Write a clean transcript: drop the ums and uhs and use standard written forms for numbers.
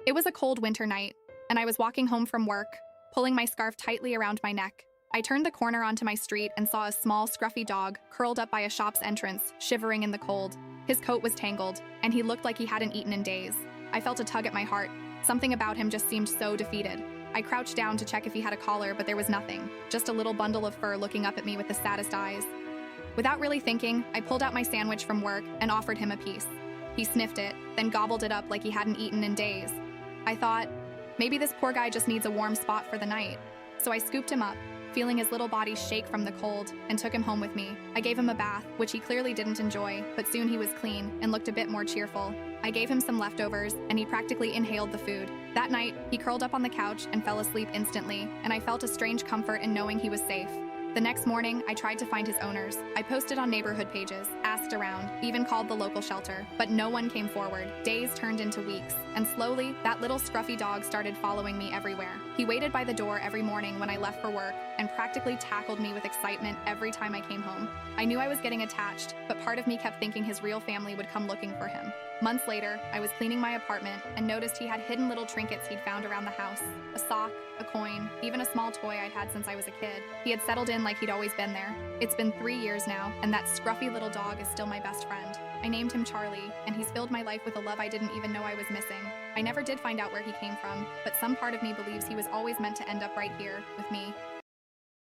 It was a cold winter night, and I was walking home from work, pulling my scarf tightly around my neck. I turned the corner onto my street and saw a small, scruffy dog curled up by a shop's entrance, shivering in the cold. His coat was tangled, and he looked like he hadn't eaten in days. I felt a tug at my heart. Something about him just seemed so defeated. I crouched down to check if he had a collar, but there was nothing, just a little bundle of fur looking up at me with the saddest eyes. Without really thinking, I pulled out my sandwich from work and offered him a piece. He sniffed it, then gobbled it up like he hadn't eaten in days. I thought, maybe this poor guy just needs a warm spot for the night. So I scooped him up, feeling his little body shake from the cold, and took him home with me. I gave him a bath, which he clearly didn't enjoy, but soon he was clean and looked a bit more cheerful. I gave him some leftovers, and he practically inhaled the food. That night, he curled up on the couch and fell asleep instantly, and I felt a strange comfort in knowing he was safe. The next morning, I tried to find his owners. I posted on neighborhood pages, asked around, even called the local shelter, but no one came forward. Days turned into weeks, and slowly, that little scruffy dog started following me everywhere. He waited by the door every morning when I left for work, and practically tackled me with excitement every time I came home. I knew I was getting attached, but part of me kept thinking his real family would come looking for him. Months later, I was cleaning my apartment and noticed he had hidden little trinkets he'd found around the house. A sock, a coin, even a small toy I'd had since I was a kid. He had settled in like he'd always been there. It's been 3 years now, and that scruffy little dog is still my best friend. I named him Charlie, and he's filled my life with a love I didn't even know I was missing. I never did find out where he came from, but some part of me believes he was always meant to end up right here, with me.